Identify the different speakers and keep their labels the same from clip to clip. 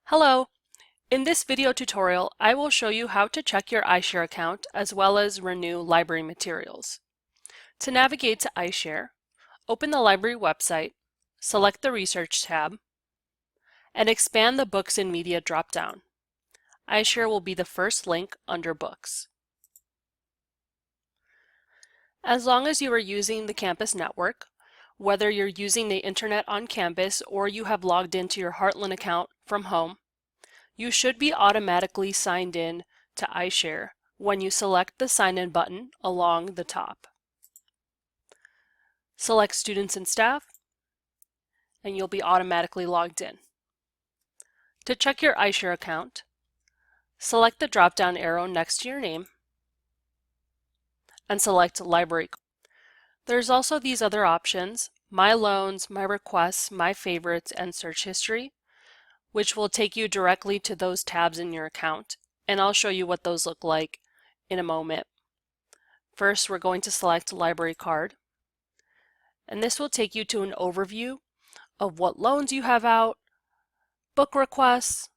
Speaker 1: Hello! In this video tutorial, I will show you how to check your Ishare account as well as renew library materials. To navigate to Ishare, open the library website, select the Research tab, and expand the Books and Media drop-down. Ishare will be the first link under Books. As long as you are using the campus network, whether you're using the internet on campus or you have logged into your Heartland account from home, you should be automatically signed in to Ishare when you select the Sign In button along the top. Select Students and Staff, and you'll be automatically logged in. To check your Ishare account, select the drop-down arrow next to your name and select Library. There's also these other options: My Loans, My Requests, My Favorites, and Search History, which will take you directly to those tabs in your account, and I'll show you what those look like in a moment. First, we're going to select Library Card, and this will take you to an overview of what loans you have out, book requests,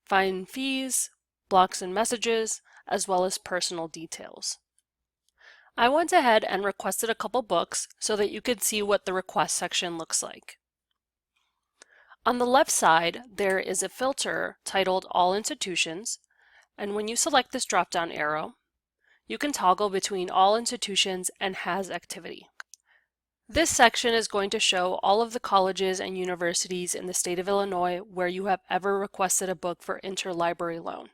Speaker 1: fine fees, blocks and messages, as well as personal details. I went ahead and requested a couple books so that you could see what the request section looks like. On the left side, there is a filter titled All Institutions, and when you select this drop-down arrow, you can toggle between All Institutions and Has Activity. This section is going to show all of the colleges and universities in the state of Illinois where you have ever requested a book for interlibrary loan.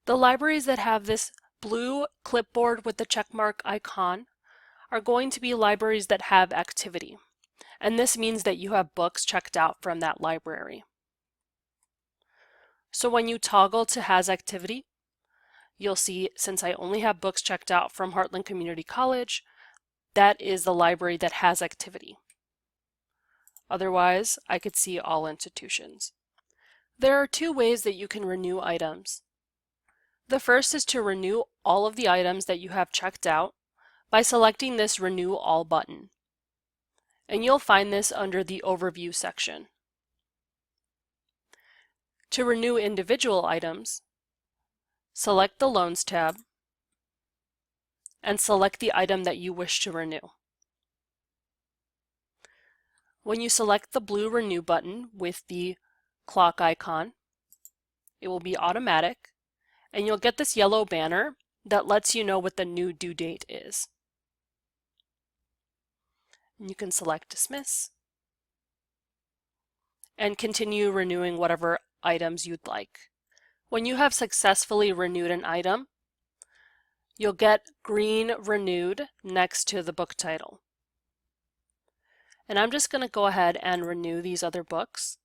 Speaker 1: The libraries that have this blue clipboard with the checkmark icon are going to be libraries that have activity, and this means that you have books checked out from that library. So when you toggle to Has Activity, you'll see, since I only have books checked out from Heartland Community College, that is the library that has activity. Otherwise, I could see all institutions. There are two ways that you can renew items. The first is to renew all of the items that you have checked out by selecting this Renew All button. And you'll find this under the Overview section. To renew individual items, select the Loans tab and select the item that you wish to renew. When you select the blue Renew button with the clock icon, it will be automatic, and you'll get this yellow banner that lets you know what the new due date is. And you can select Dismiss and continue renewing whatever items you'd like. When you have successfully renewed an item, you'll get green Renewed next to the book title. And I'm just going to go ahead and renew these other books.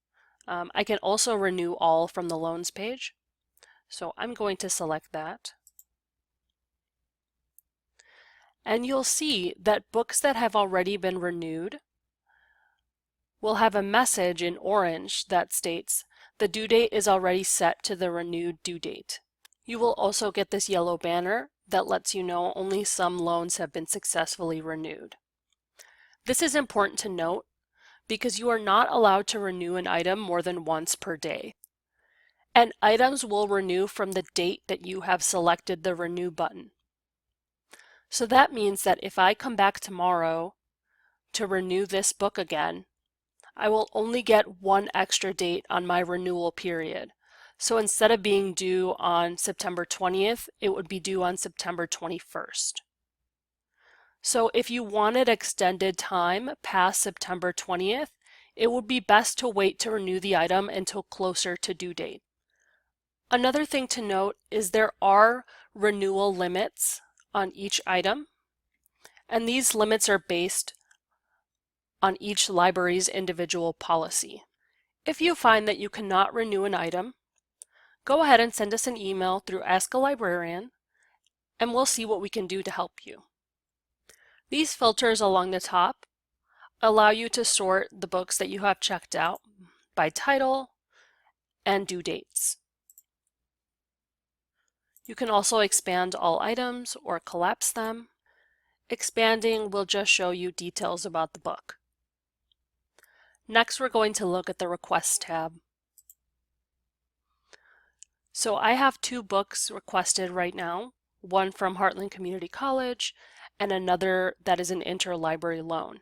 Speaker 1: I can also renew all from the Loans page, so I'm going to select that. And you'll see that books that have already been renewed will have a message in orange that states the due date is already set to the renewed due date. You will also get this yellow banner that lets you know only some loans have been successfully renewed. This is important to note because you are not allowed to renew an item more than once per day. And items will renew from the date that you have selected the Renew button. So that means that if I come back tomorrow to renew this book again, I will only get one extra date on my renewal period. So instead of being due on September 20th, it would be due on September 21st. So if you wanted extended time past September 20th, it would be best to wait to renew the item until closer to due date. Another thing to note is there are renewal limits on each item, and these limits are based on each library's individual policy. If you find that you cannot renew an item, go ahead and send us an email through Ask a Librarian, and we'll see what we can do to help you. These filters along the top allow you to sort the books that you have checked out by title and due dates. You can also expand all items or collapse them. Expanding will just show you details about the book. Next, we're going to look at the Requests tab. So I have two books requested right now, one from Heartland Community College and another that is an interlibrary loan.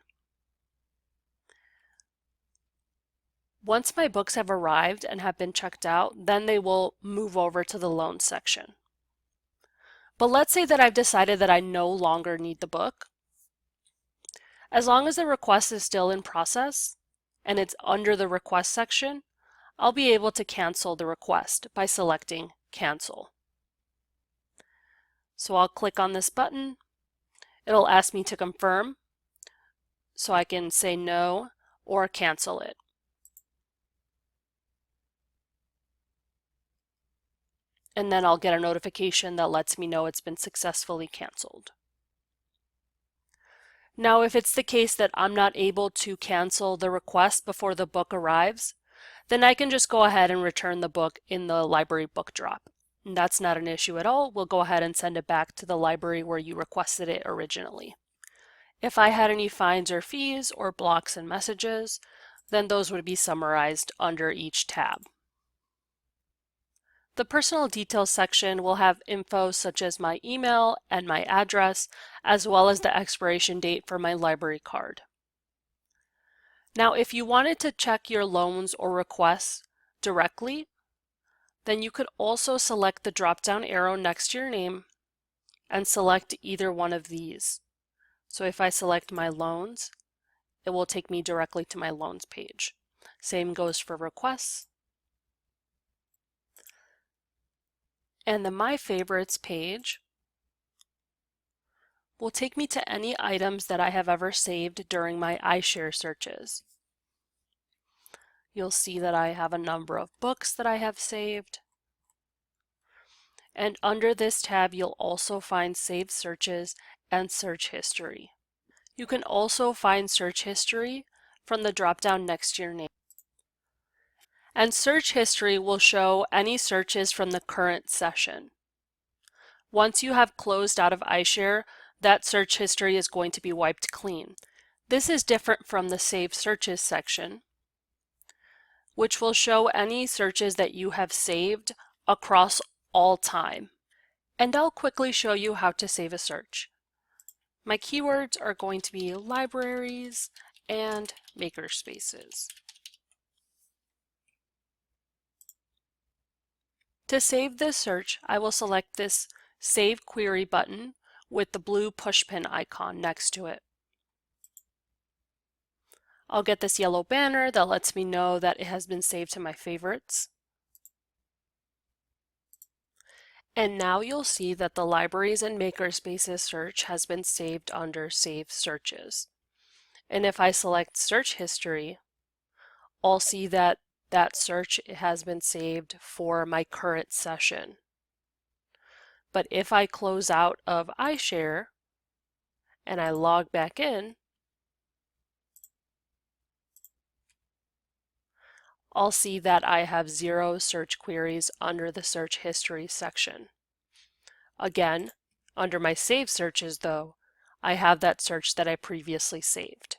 Speaker 1: Once my books have arrived and have been checked out, then they will move over to the loan section. But let's say that I've decided that I no longer need the book. As long as the request is still in process and it's under the request section, I'll be able to cancel the request by selecting Cancel. So I'll click on this button. It'll ask me to confirm, so I can say no or cancel it. And then I'll get a notification that lets me know it's been successfully canceled. Now, if it's the case that I'm not able to cancel the request before the book arrives, then I can just go ahead and return the book in the library book drop. And that's not an issue at all. We'll go ahead and send it back to the library where you requested it originally. If I had any fines or fees or blocks and messages, then those would be summarized under each tab. The personal details section will have info such as my email and my address, as well as the expiration date for my library card. Now, if you wanted to check your loans or requests directly, then you could also select the drop-down arrow next to your name and select either one of these. So if I select my loans, it will take me directly to my loans page. Same goes for requests. And the My Favorites page will take me to any items that I have ever saved during my Ishare searches. You'll see that I have a number of books that I have saved. And under this tab, you'll also find saved searches and search history. You can also find search history from the drop-down next to your name. And search history will show any searches from the current session. Once you have closed out of Ishare, that search history is going to be wiped clean. This is different from the Save Searches section, which will show any searches that you have saved across all time. And I'll quickly show you how to save a search. My keywords are going to be libraries and makerspaces. To save this search, I will select this Save Query button with the blue pushpin icon next to it. I'll get this yellow banner that lets me know that it has been saved to my favorites. And now you'll see that the Libraries and Makerspaces search has been saved under Save Searches. And if I select Search History, I'll see that that search has been saved for my current session. But if I close out of Ishare and I log back in, I'll see that I have 0 search queries under the search history section. Again, under my saved searches though, I have that search that I previously saved.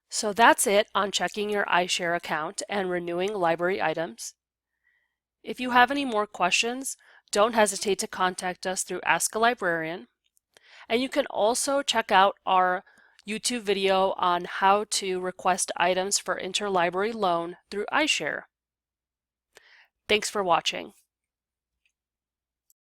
Speaker 1: So that's it on checking your Ishare account and renewing library items. If you have any more questions, don't hesitate to contact us through Ask a Librarian. And you can also check out our YouTube video on how to request items for interlibrary loan through Ishare. Thanks for watching.